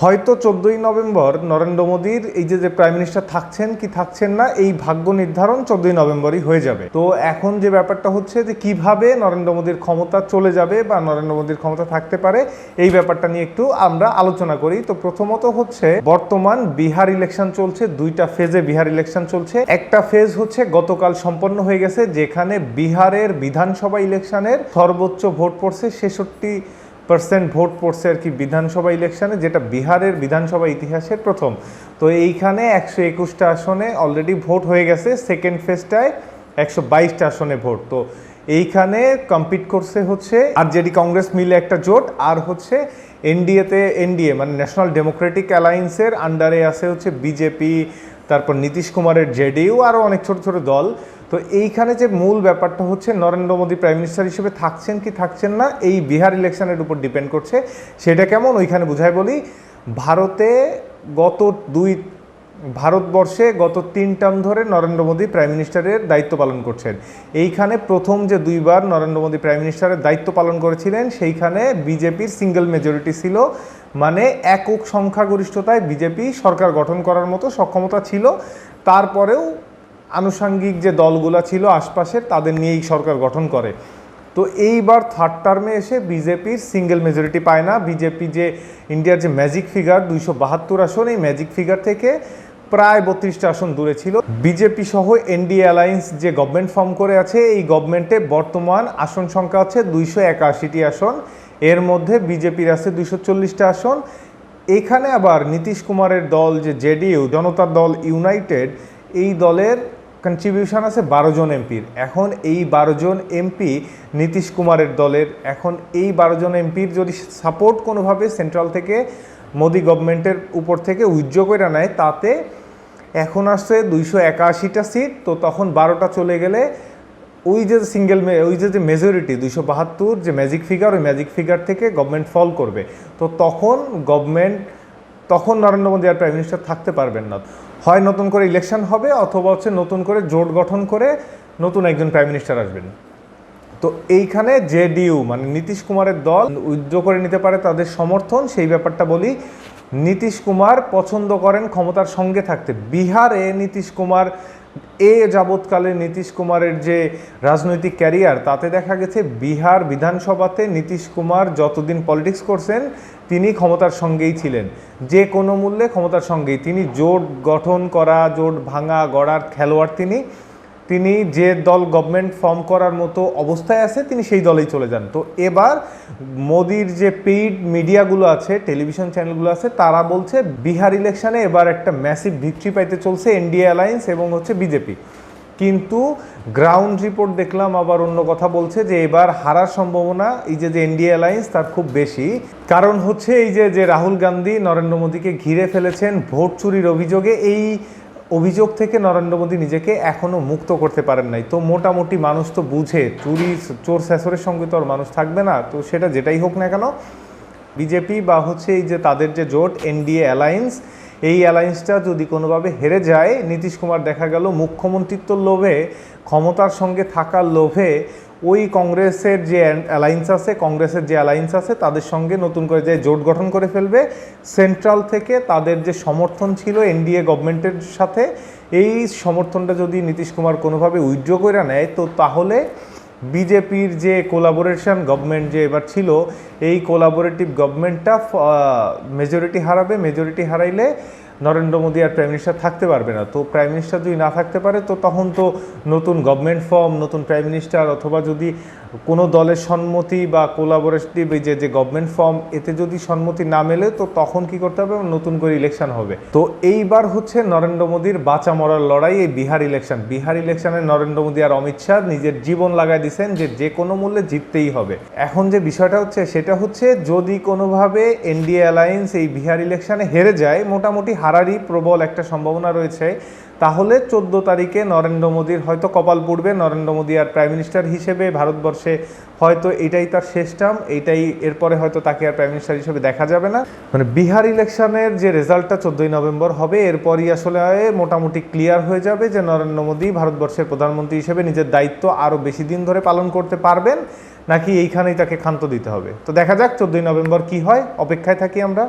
হয়তো 14ই নভেম্বর নরেন্দ্র মোদীর এই যে প্রাইম মিনিস্টার থাকছেন কি থাকছেন না এই ভাগ্য নির্ধারণ 14ই নভেম্বরই হয়ে যাবে। তো এখন যে ব্যাপারটা হচ্ছে যে কিভাবে নরেন্দ্র মোদীর ক্ষমতা চলে যাবে বা নরেন্দ্র মোদীর ক্ষমতা থাকতে পারে এই ব্যাপারটা নিয়ে একটু আমরা আলোচনা করি। তো প্রথমত হচ্ছে বর্তমান বিহার ইলেকশন চলছে, দুইটা ফেজে বিহার ইলেকশন চলছে। একটা ফেজ হচ্ছে গতকাল সম্পন্ন হয়ে গেছে, যেখানে বিহারের বিধানসভা ইলেকশনের সর্বোচ্চ ভোট পড়ছে 66% ভোট পড়ছে আর কি বিধানসভা ইলেকশনে, যেটা বিহারের বিধানসভা ইতিহাসের প্রথম। তো এইখানে 121টা আসনে অলরেডি ভোট হয়ে গেছে। সেকেন্ড ফেজটায় 122টা আসনে ভোট। তো এইখানে কম্পিট করছে হচ্ছে আরজেডি কংগ্রেস মিলে একটা জোট, আর হচ্ছে এনডিএ মানে ন্যাশনাল ডেমোক্রেটিক অ্যালায়েন্সের আন্ডারে আছে হচ্ছে বিজেপি, তারপর নীতিশ কুমারের জেডিইউ, আরও অনেক ছোট ছোট দল। তো এইখানে যে মূল ব্যাপারটা হচ্ছে নরেন্দ্র মোদী প্রাইম মিনিস্টার হিসেবে থাকছেন কি থাকছেন না এই বিহার ইলেকশনের উপর ডিপেন্ড করছে। সেটা কেমন ওইখানে বুঝাই বলি। ভারতবর্ষে গত 3 টার্ম ধরে নরেন্দ্র মোদী প্রাইম মিনিস্টারের দায়িত্ব পালন করছেন। এইখানে প্রথম যে 2বার নরেন্দ্র মোদী প্রাইম মিনিস্টারের দায়িত্ব পালন করেছিলেন সেইখানে বিজেপির সিঙ্গেল মেজরিটি ছিল, মানে একক সংখ্যাগরিষ্ঠতায় বিজেপি সরকার গঠন করার মতো সক্ষমতা ছিল। তারপরেও আনুষঙ্গিক যে দলগুলো ছিল আশপাশের তাদের নিয়েই সরকার গঠন করে। তো এইবার থার্ড টার্মে এসে বিজেপির সিঙ্গেল মেজরিটি পায় না। বিজেপি যে ইন্ডিয়ার যে ম্যাজিক ফিগার 272 আসন, এই ম্যাজিক ফিগার থেকে প্রায় 32টা আসন দূরে ছিল। বিজেপি সহ এনডিএ অ্যালায়েন্স যে গভর্নমেন্ট ফর্ম করে আছে, এই গভর্নমেন্টে বর্তমান আসন সংখ্যা আছে 281টি আসন। এর মধ্যে বিজেপির আছে 240টা আসন। এখানে আবার নীতিশ কুমারের দল যে জেডিইউ, জনতা দল ইউনাইটেড, এই দলের কন্ট্রিবিউশন আছে 12 জন এমপির। এখন এই 12 জন এমপি নীতিশ কুমারের দলের, এখন এই 12 জন এমপির যদি সাপোর্ট কোনোভাবে সেন্ট্রাল থেকে মোদি গভর্নমেন্টের উপর থেকে উইথড্র করে নেয়, তাতে এখন আসছে 281টা সিট। তো তখন 12টা চলে গেলে ওই যে মেজরিটি 272 যে ম্যাজিক ফিগার, ওই ম্যাজিক ফিগার থেকে গভর্নমেন্ট ফল করবে। তো তখন নরেন্দ্র মোদী আর প্রাইম মিনিস্টার থাকতে পারবেন না। হয় নতুন করে ইলেকশন হবে, অথবা হচ্ছে নতুন করে জোট গঠন করে নতুন একজন প্রাইম মিনিস্টার আসবেন। তো এইখানে জেডিইউ মানে নীতিশ কুমারের দল উইথড্র করে নিতে পারে তাদের সমর্থন, সেই ব্যাপারটা বলি। নীতিশ কুমার পছন্দ করেন ক্ষমতার সঙ্গে থাকতে। বিহারে নীতিশ কুমার যাবৎকালে নীতিশ কুমারের যে রাজনৈতিক ক্যারিয়ার, তাতে দেখা গেছে বিহার বিধানসভাতে নীতিশ কুমার যতদিন পলিটিক্স করছেন তিনি ক্ষমতার সঙ্গেই ছিলেন, যে কোনো মূল্যে ক্ষমতার সঙ্গেই। তিনি জোট গঠন করা, জোট ভাঙা গড়ার খেলোয়াড়। তিনি যে দল গভর্নমেন্ট ফর্ম করার মতো অবস্থায় আছে তিনি সেই দলেই চলে যান। তো এবার মোদির যে পেইড মিডিয়াগুলো আছে, টেলিভিশন চ্যানেলগুলো আছে, তারা বলছে বিহার ইলেকশনে এবার একটা ম্যাসিভ ভিক্টরি পাইতে চলছে এনডিএ অ্যালায়েন্স এবং হচ্ছে বিজেপি। কিন্তু গ্রাউন্ড রিপোর্ট দেখলাম আবার অন্য কথা বলছে, যে এবার হারার সম্ভাবনা এই যে এনডিএ অ্যালায়েন্স তার খুব বেশি। কারণ হচ্ছে এই যে রাহুল গান্ধী নরেন্দ্র মোদীকে ঘিরে ফেলেছেন ভোট চুরির অভিযোগে। এই অভিযোগ থেকে নরেন্দ্র মোদী নিজেকে এখনও মুক্ত করতে পারেন নাই। তো মোটামুটি মানুষ তো বুঝে চোর শেষরের সঙ্গে তো আর মানুষ থাকবে না। তো সেটা যেটাই হোক না কেন, বিজেপি বা হচ্ছে এই যে তাদের যে জোট এনডিএ অ্যালায়েন্স, এই অ্যালায়েন্সটা যদি কোনোভাবে হেরে যায়, নীতিশ কুমার দেখা গেল মুখ্যমন্ত্রিত্বর লোভে, ক্ষমতার সঙ্গে থাকার লোভে ওই কংগ্রেসের যে অ্যালায়েন্স আছে তাদের সঙ্গে নতুন করে যে জোট গঠন করে ফেলবে। সেন্ট্রাল থেকে তাদের যে সমর্থন ছিল এনডিএ গভর্নমেন্টের সাথে, এই সমর্থনটা যদি নীতিশ কুমার কোনোভাবে উইথড্র করে নেয়, তো তাহলে বিজেপির যে কোলাবোরেশন গভর্নমেন্ট যে এবার ছিল, এই কোলাবোরেটিভ গভর্নমেন্টটা মেজরিটি হারাবে। মেজরিটি হারাইলে নরেন্দ্র মোদী আর প্রাইম মিনিস্টার থাকতে পারবে না। তো প্রাইম মিনিস্টার যদি না থাকতে পারে, তো তখন তো নতুন গভর্নমেন্ট ফর্ম, নতুন প্রাইম মিনিস্টার, অথবা যদি কোনো দলের সম্মতি বা কোলাবোরেটিভ এই যে গভর্নমেন্ট ফর্ম, এতে যদি সম্মতি না মেলে, তো তখন কি করতে হবে, নতুন করে ইলেকশন হবে। তো এইবার হচ্ছে নরেন্দ্র মোদীর বাঁচা মরার লড়াই এই বিহার ইলেকশনে নরেন্দ্র মোদী আর অমিত শাহ নিজের জীবন লাগাই দিয়েছেন যে কোনো মূল্যে জিততেই হবে। এখন যে বিষয়টা হচ্ছে সেটা হচ্ছে, যদি কোনোভাবে এনডিএ অ্যালায়েন্স এই বিহার ইলেকশনে হেরে যায়, মোটামুটি হারারই প্রবল একটা সম্ভাবনা রয়েছে, তাহলে 14 তারিখে নরেন্দ্র মোদীর হয়তো কপাল পুড়বে। নরেন্দ্র মোদী আর প্রাইম মিনিস্টার হিসেবে ভারতবর্ষে হয়তো এটাই তার শেষ টার্ম, এরপরে হয়তো তাকে আর প্রাইম মিনিস্টার হিসেবে দেখা যাবে না। মানে বিহার ইলেকশনের যে রেজাল্টটা 14ই নভেম্বর হবে, এরপরই আসলে মোটামুটি ক্লিয়ার হয়ে যাবে যে নরেন্দ্র মোদী ভারতবর্ষের প্রধানমন্ত্রী হিসেবে নিজের দায়িত্ব আরও বেশি দিন ধরে পালন করতে পারবেন, নাকি এইখানেই তাকে ক্ষান্ত দিতে হবে। তো দেখা যাক 14ই নভেম্বর কি হয়, অপেক্ষায় থাকি আমরা।